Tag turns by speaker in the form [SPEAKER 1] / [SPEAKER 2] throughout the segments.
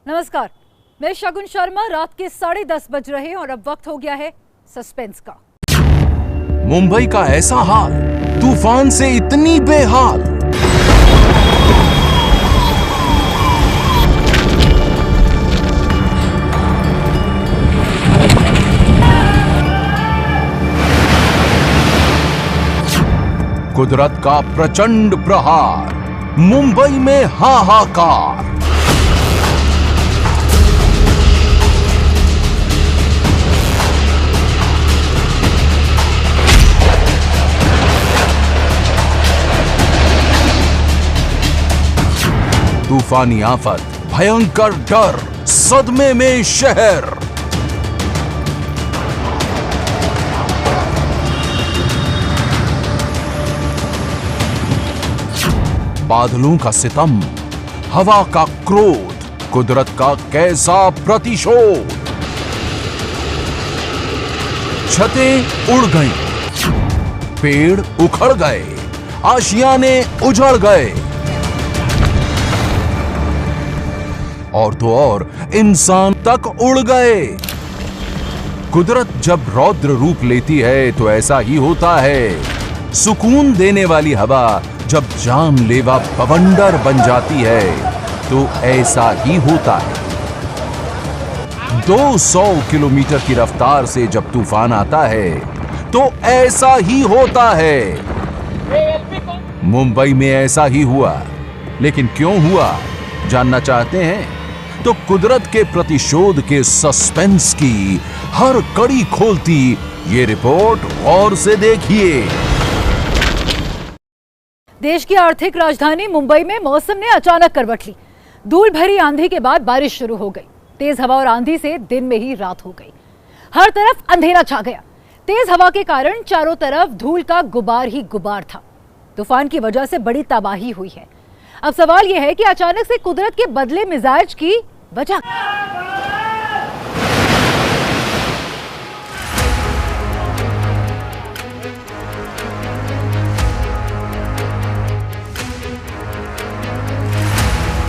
[SPEAKER 1] नमस्कार, मैं शगुन शर्मा। रात के 10:30 बज रहे हैं और अब वक्त हो गया है सस्पेंस का।
[SPEAKER 2] मुंबई का ऐसा हाल, तूफान से इतनी बेहाल। कुदरत का प्रचंड प्रहार, मुंबई में हाहाकार। तूफानी आफत, भयंकर डर, सदमे में शहर। बादलों का सितम, हवा का क्रोध, कुदरत का कैसा प्रतिशोध। छतें उड़ गईं, पेड़ उखड़ गए, आशियाने उजड़ गए और तो और इंसान तक उड़ गए। कुदरत जब रौद्र रूप लेती है तो ऐसा ही होता है। सुकून देने वाली हवा जब जानलेवा बवंडर बन जाती है तो ऐसा ही होता है। 200 किलोमीटर की रफ्तार से जब तूफान आता है तो ऐसा ही होता है। मुंबई में ऐसा ही हुआ, लेकिन क्यों हुआ जानना चाहते हैं तो कुदरत के प्रतिशोध के सस्पेंस की हर कड़ी खोलती ये रिपोर्ट और से देखिए।
[SPEAKER 1] देश की आर्थिक राजधानी मुंबई में मौसम ने अचानक करवट ली। धूल भरी आंधी के बाद बारिश शुरू हो गई। तेज हवा और आंधी से दिन में ही रात हो गई। हर तरफ अंधेरा छा गया। तेज हवा के कारण चारों तरफ धूल का गुबार ही गुबार था। तूफान की वजह से बड़ी तबाही हुई है। अब सवाल यह है कि अचानक से कुदरत के बदले मिजाज की वजह।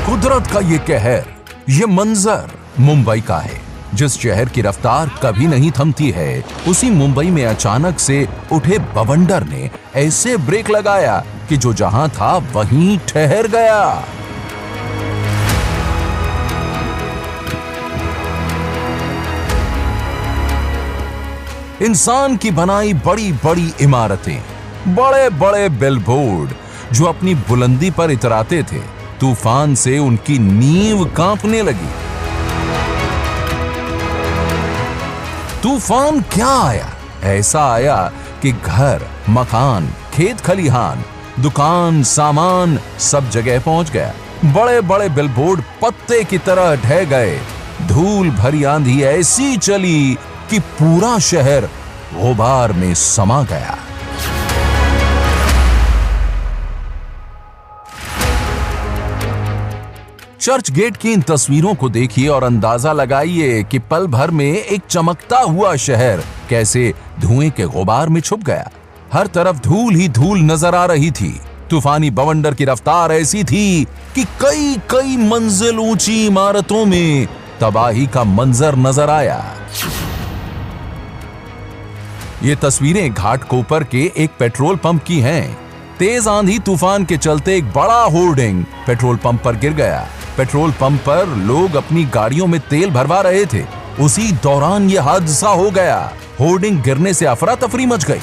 [SPEAKER 2] कुदरत का ये कहर, ये मंजर मुंबई का है। जिस शहर की रफ्तार कभी नहीं थमती है, उसी मुंबई में अचानक से उठे बवंडर ने ऐसे ब्रेक लगाया कि जो जहां था वहीं ठहर गया। इंसान की बनाई बड़ी बड़ी इमारतें, बड़े बड़े बिलबोर्ड जो अपनी बुलंदी पर इतराते थे, तूफान से उनकी नींव कांपने लगी। तूफान क्या आया? ऐसा आया कि घर, मकान, खेत खलिहान, दुकान, सामान सब जगह पहुंच गया। बड़े बड़े बिलबोर्ड पत्ते की तरह ढह गए। धूल भरी आंधी ऐसी चली कि पूरा शहर गुबार में समा गया। चर्च गेट की इन तस्वीरों को देखिए और अंदाजा लगाइए कि पल भर में एक चमकता हुआ शहर कैसे धुएं के गुबार में छुप गया। हर तरफ धूल ही धूल नजर आ रही थी। तूफानी बवंडर की रफ्तार ऐसी थी कि कई कई मंजिल ऊंची इमारतों में तबाही का मंजर नजर आया। ये तस्वीरें घाटकोपर के एक पेट्रोल पंप की हैं। तेज आंधी तूफान के चलते एक बड़ा होर्डिंग पेट्रोल पंप पर गिर गया। पेट्रोल पंप पर लोग अपनी गाड़ियों में तेल भरवा रहे थे। उसी दौरान यह हादसा हो गया। होर्डिंग गिरने से अफरा तफरी मच गई।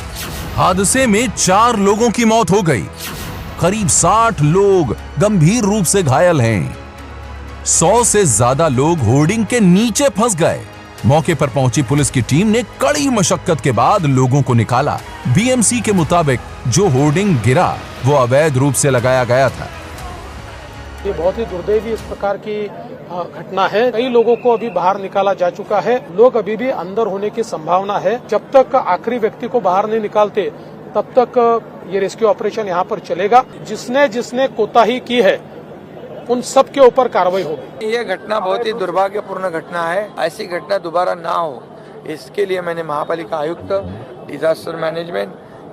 [SPEAKER 2] हादसे में 4 लोगों की मौत हो गई। करीब 60 लोग गंभीर रूप से घायल हैं। 100 से ज्यादा लोग होर्डिंग के नीचे फंस गए। मौके पर पहुंची पुलिस की टीम ने कड़ी मशक्कत के बाद लोगों को निकाला। बीएमसी के मुताबिक जो होर्डिंग गिरा वो अवैध रूप से लगाया गया था।
[SPEAKER 3] ये बहुत ही दुर्दैवी इस प्रकार की घटना है। कई लोगों को अभी बाहर निकाला जा चुका है। लोग अभी भी अंदर होने की संभावना है। जब तक आखिरी व्यक्ति को बाहर नहीं निकालते तब तक ये रेस्क्यू ऑपरेशन यहाँ पर चलेगा। जिसने कोताही की है उन सब के ऊपर कार्रवाई होगी।
[SPEAKER 4] ये घटना बहुत ही दुर्भाग्यपूर्ण घटना है। ऐसी घटना दोबारा ना हो, इसके लिए मैंने महापालिका आयुक्त, डिजास्टर मैनेजमेंट,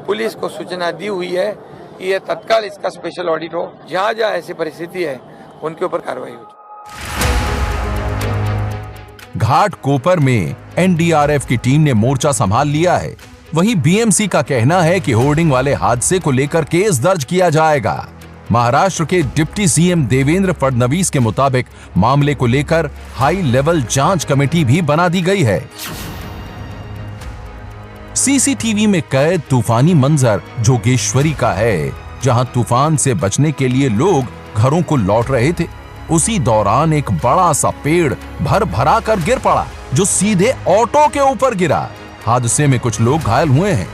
[SPEAKER 4] पुलिस को सूचना दी हुई है कि ये तत्काल इसका स्पेशल ऑडिट हो। जहाँ जहाँ ऐसी परिस्थिति है उनके ऊपर कार्रवाई हो।
[SPEAKER 2] घाट कोपर में एनडीआरएफ की टीम ने मोर्चा संभाल लिया है। वहीं बीएमसी का कहना है कि होर्डिंग वाले हादसे को लेकर केस दर्ज किया जाएगा। महाराष्ट्र के डिप्टी सीएम देवेंद्र फडणवीस के मुताबिक मामले को लेकर हाई लेवल जांच कमेटी भी बना दी गई है। सीसीटीवी में कैद तूफानी मंजर जोगेश्वरी का है, जहां तूफान से बचने के लिए लोग घरों को लौट रहे थे। उसी दौरान एक बड़ा सा पेड़ भर भरा कर गिर पड़ा, जो सीधे ऑटो के ऊपर गिरा। हादसे में कुछ लोग घायल हुए हैं।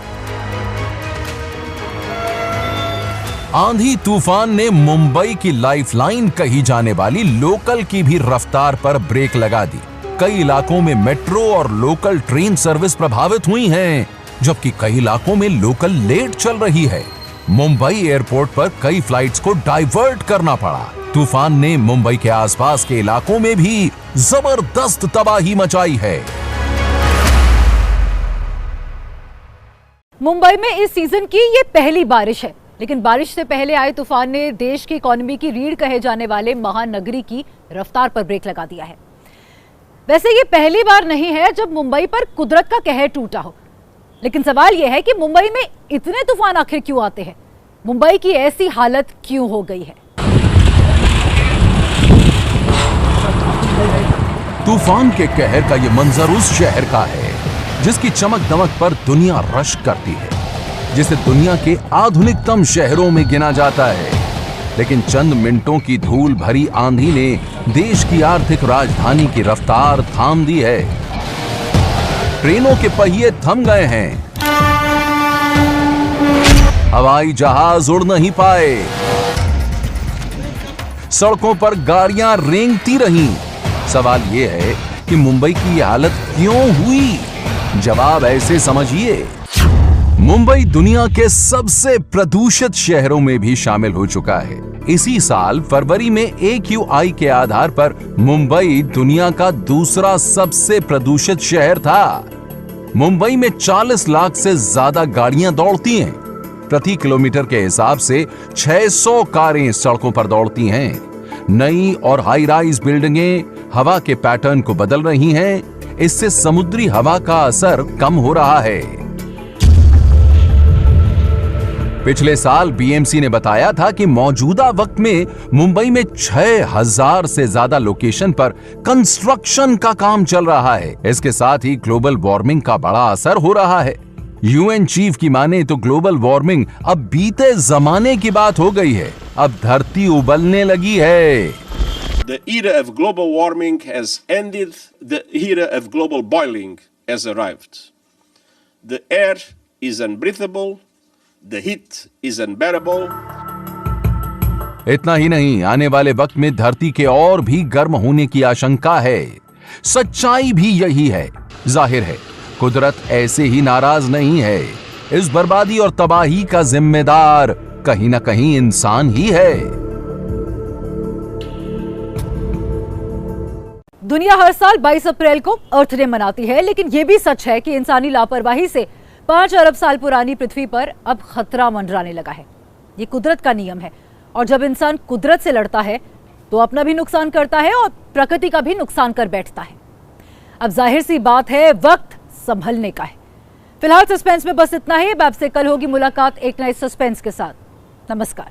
[SPEAKER 2] आंधी तूफान ने मुंबई की लाइफलाइन कही जाने वाली लोकल की भी रफ्तार पर ब्रेक लगा दी। कई इलाकों में मेट्रो और लोकल ट्रेन सर्विस प्रभावित हुई हैं, जबकि कई इलाकों में लोकल लेट चल रही है। मुंबई एयरपोर्ट पर कई फ्लाइट्स को डाइवर्ट करना पड़ा। तूफान ने मुंबई के आसपास के इलाकों में भी जबरदस्त तबाही मचाई है।
[SPEAKER 1] मुंबई में इस सीजन की ये पहली बारिश है, लेकिन बारिश से पहले आए तूफान ने देश की इकोनॉमी की रीढ़ कहे जाने वाले महानगरी की रफ्तार पर ब्रेक लगा दिया है। वैसे ये पहली बार नहीं है जब मुंबई पर कुदरत का कहर टूटा हो, लेकिन सवाल यह है कि मुंबई में इतने तूफान आखिर क्यों आते हैं? मुंबई की ऐसी हालत क्यों हो गई है?
[SPEAKER 2] तूफान के कहर का ये मंजर उस शहर का है जिसकी चमक दमक पर दुनिया रश्क करती है, जिसे दुनिया के आधुनिकतम शहरों में गिना जाता है। लेकिन चंद मिनटों की धूल भरी आंधी ने देश की आर्थिक राजधानी की रफ्तार थाम दी है। ट्रेनों के पहिए थम गए हैं, हवाई जहाज उड़ नहीं पाए, सड़कों पर गाड़ियां रेंगती रहीं। सवाल यह है कि मुंबई की ये हालत क्यों हुई? जवाब ऐसे समझिए, मुंबई दुनिया के सबसे प्रदूषित शहरों में भी शामिल हो चुका है। इसी साल फरवरी में AQI के आधार पर मुंबई दुनिया का दूसरा सबसे प्रदूषित शहर था। मुंबई में 40 लाख से ज्यादा गाड़ियां दौड़ती हैं। प्रति किलोमीटर के हिसाब से 600 कारें सड़कों पर दौड़ती हैं। नई और हाई राइज बिल्डिंगें हवा के पैटर्न को बदल रही हैं। इससे समुद्री हवा का असर कम हो रहा है। पिछले साल बीएमसी ने बताया था कि मौजूदा वक्त में मुंबई में 6000 से ज्यादा लोकेशन पर कंस्ट्रक्शन का काम चल रहा है। इसके साथ ही ग्लोबल वार्मिंग का बड़ा असर हो रहा है। यूएन चीफ की माने तो ग्लोबल वार्मिंग अब बीते जमाने की बात हो गई है। अब धरती उबलने लगी है।
[SPEAKER 5] The era of global warming has ended. The era of global boiling has arrived. The air is unbreathable. The heat is unbearable.
[SPEAKER 2] इतना ही नहीं, आने वाले वक्त में धरती के और भी गर्म होने की आशंका है। सच्चाई भी यही है। जाहिर है कुदरत ऐसे ही नाराज नहीं है। इस बर्बादी और तबाही का जिम्मेदार कहीं ना कहीं इंसान ही है।
[SPEAKER 1] दुनिया हर साल 22 अप्रैल को अर्थ डे मनाती है, लेकिन यह भी सच है कि इंसानी लापरवाही से 5 अरब साल पुरानी पृथ्वी पर अब खतरा मंडराने लगा है। ये कुदरत का नियम है, और जब इंसान कुदरत से लड़ता है तो अपना भी नुकसान करता है और प्रकृति का भी नुकसान कर बैठता है। अब जाहिर सी बात है, वक्त संभलने का है। फिलहाल सस्पेंस में बस इतना ही। अब आपसे कल होगी मुलाकात एक नए सस्पेंस के साथ। नमस्कार।